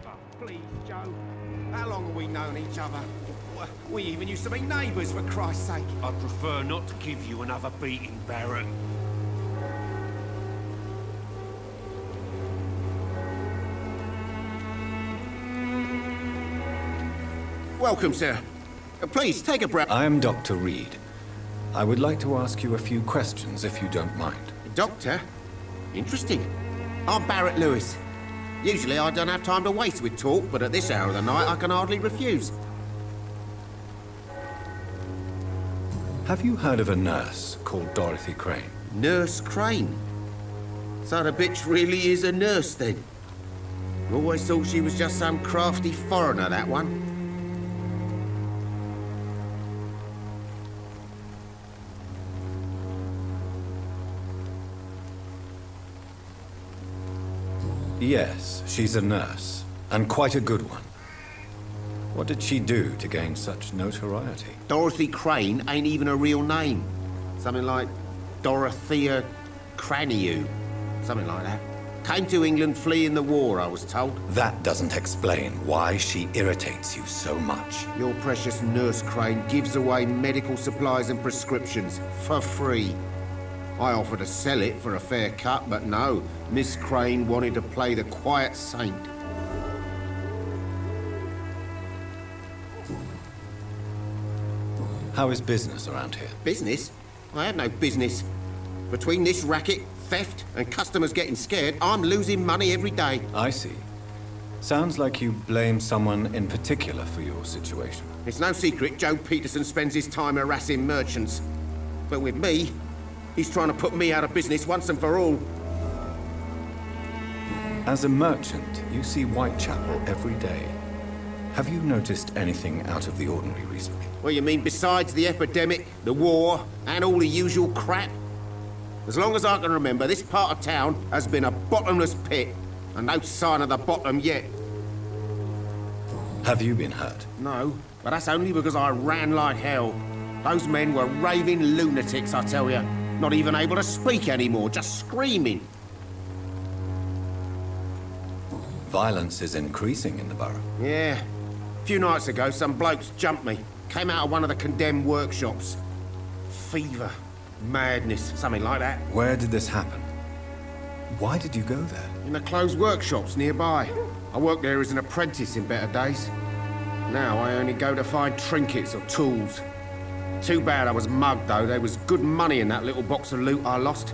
other. Please, Joe. How long have we known each other? We even used to be neighbours, for Christ's sake. I'd prefer not to give you another beating, Barrett. Welcome, sir. Please, take a breath. I am Dr. Reed. I would like to ask you a few questions, if you don't mind. Doctor? Interesting. I'm Barrett Lewis. Usually I don't have time to waste with talk, but at this hour of the night I can hardly refuse. Have you heard of a nurse called Dorothy Crane? Nurse Crane? So the bitch really is a nurse, then? Always thought she was just some crafty foreigner, that one. Yes, she's a nurse, and quite a good one. What did she do to gain such notoriety? Dorothy Crane ain't even a real name. Something like Dorothea Craniu. Something like that. Came to England fleeing the war, I was told. That doesn't explain why she irritates you so much. Your precious Nurse Crane gives away medical supplies and prescriptions for free. I offered to sell it for a fair cut, but no. Miss Crane wanted to play the quiet saint. How is business around here? Business? I have no business. Between this racket, theft, and customers getting scared, I'm losing money every day. I see. Sounds like you blame someone in particular for your situation. It's no secret Joe Peterson spends his time harassing merchants. But with me, he's trying to put me out of business once and for all. As a merchant, you see Whitechapel every day. Have you noticed anything out of the ordinary recently? Well, you mean besides the epidemic, the war, and all the usual crap? As long as I can remember, this part of town has been a bottomless pit, and no sign of the bottom yet. Have you been hurt? No, but that's only because I ran like hell. Those men were raving lunatics, I tell you. Not even able to speak anymore, just screaming. Violence is increasing in the borough. Yeah. A few nights ago, some blokes jumped me. Came out of one of the condemned workshops. Fever, madness, something like that. Where did this happen? Why did you go there? In the closed workshops nearby. I worked there as an apprentice in better days. Now I only go to find trinkets or tools. Too bad I was mugged, though. There was good money in that little box of loot I lost.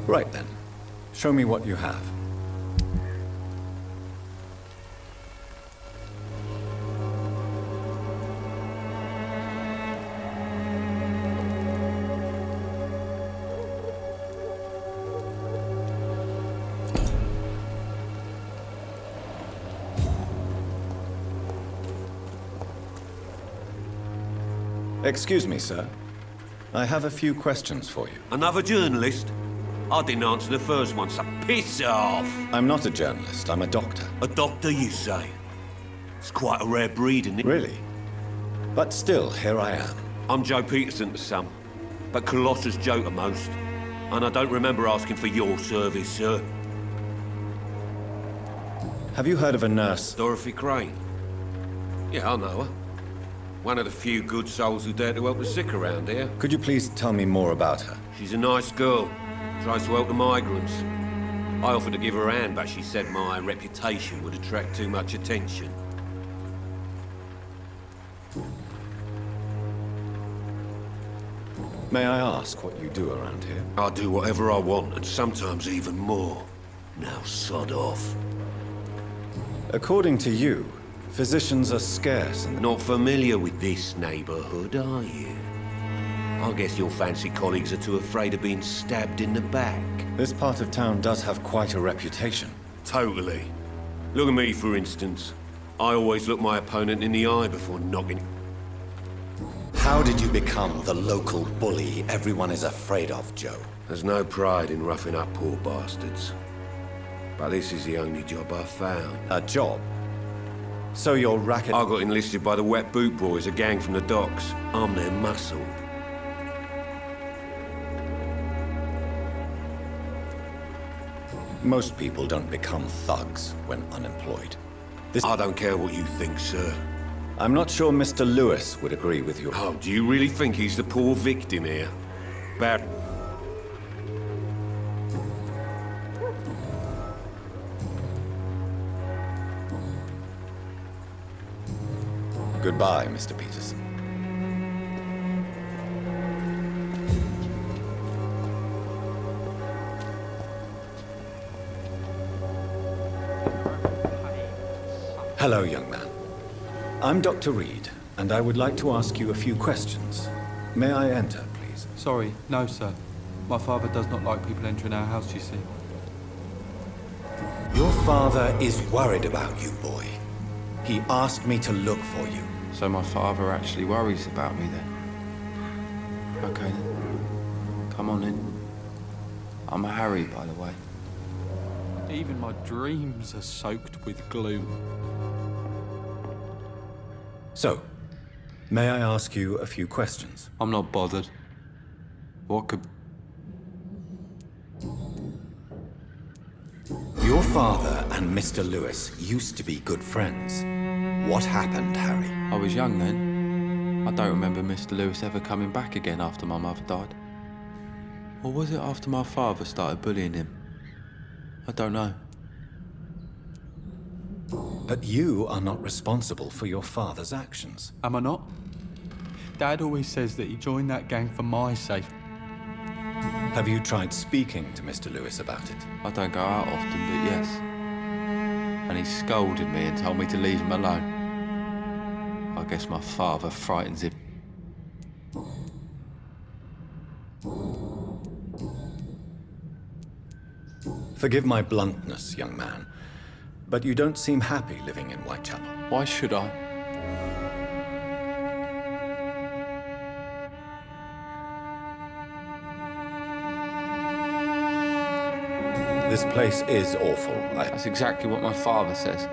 Right then. Show me what you have. Excuse me, sir. I have a few questions for you. Another journalist? I didn't answer the first one, so piss off! I'm not a journalist, I'm a doctor. A doctor, you say? It's quite a rare breed, isn't it? Really? But still, here I am. I'm Joe Peterson to some, but Colossus Joe to most. And I don't remember asking for your service, sir. Have you heard of a nurse? Dorothy Crane? Yeah, I know her. One of the few good souls who dare to help the sick around here. Could you please tell me more about her? She's a nice girl. Tries to help the migrants. I offered to give her a hand, but she said my reputation would attract too much attention. May I ask what you do around here? I do whatever I want, and sometimes even more. Now sod off. According to you, physicians are scarce and Not familiar with this neighborhood, are you? I guess your fancy colleagues are too afraid of being stabbed in the back. this part of town does have quite a reputation. Totally. Look at me, for instance. I always look my opponent in the eye before knocking. How did you become the local bully everyone is afraid of, Joe? There's no pride in roughing up poor bastards. But this is the only job I've found. A job? So your racket... I got enlisted by the Wet Boot Boys, a gang from the docks. I'm their muscle. Most people don't become thugs when unemployed. I don't care what you think, sir. I'm not sure Mr. Lewis would agree with you. Oh, do you really think he's the poor victim here? Bad. Goodbye, Mr. Peterson. Hello, young man. I'm Dr. Reed, and I would like to ask you a few questions. May I enter, please? Sorry, no, sir. My father does not like people entering our house, you see. Your father is worried about you, boy. He asked me to look for you. So my father actually worries about me then? Okay then. Come on in. I'm Harry, by the way. Even my dreams are soaked with gloom. So, may I ask you a few questions? I'm not bothered. What could... Your father and Mr. Lewis used to be good friends. What happened, Harry? I was young then. I don't remember Mr. Lewis ever coming back again after my mother died. Or was it after my father started bullying him? I don't know. But you are not responsible for your father's actions. Am I not? Dad always says that he joined that gang for my sake. Have you tried speaking to Mr. Lewis about it? I don't go out often, but yes. And he scolded me and told me to leave him alone. I guess my father frightens him. Forgive my bluntness, young man, but you don't seem happy living in Whitechapel. Why should I? This place is awful. That's exactly what my father says.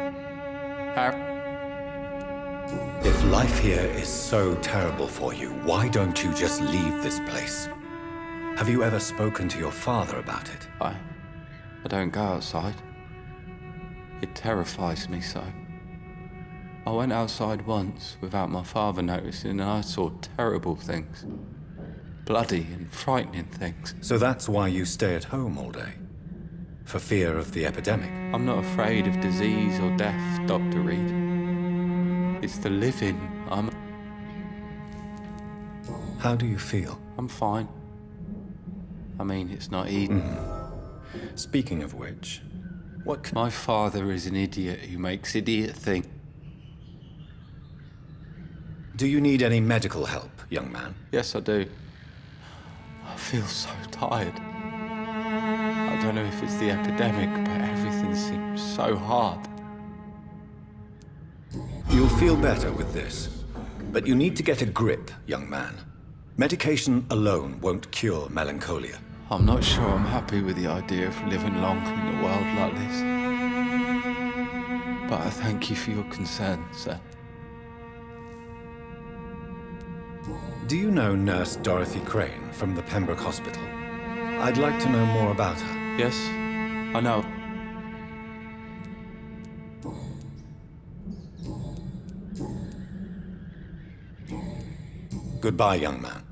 If life here is so terrible for you, why don't you just leave this place? Have you ever spoken to your father about it? I don't go outside. It terrifies me so. I went outside once without my father noticing and I saw terrible things. Bloody and frightening things. So that's why you stay at home all day? For fear of the epidemic? I'm not afraid of disease or death, Dr. Reed. It's the living How do you feel? I'm fine. I mean, it's not Eden. Speaking of which, what My father is an idiot who makes idiot things. Do you need any medical help, young man? Yes, I do. I feel so tired. I don't know if it's the epidemic, but everything seems so hard. You'll feel better with this. But you need to get a grip, young man. Medication alone won't cure melancholia. I'm not sure I'm happy with the idea of living long in a world like this. But I thank you for your concern, sir. Do you know Nurse Dorothy Crane from the Pembroke Hospital? I'd like to know more about her. Yes, I know. Goodbye, young man.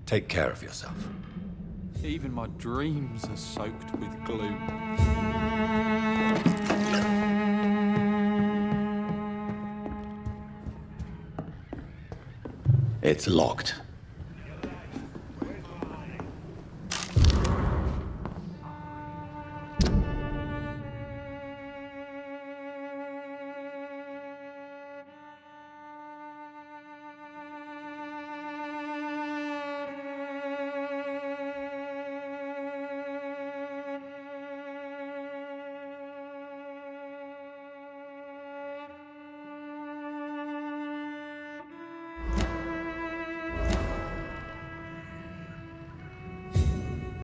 Take care of yourself. Even my dreams are soaked with gloom. It's locked.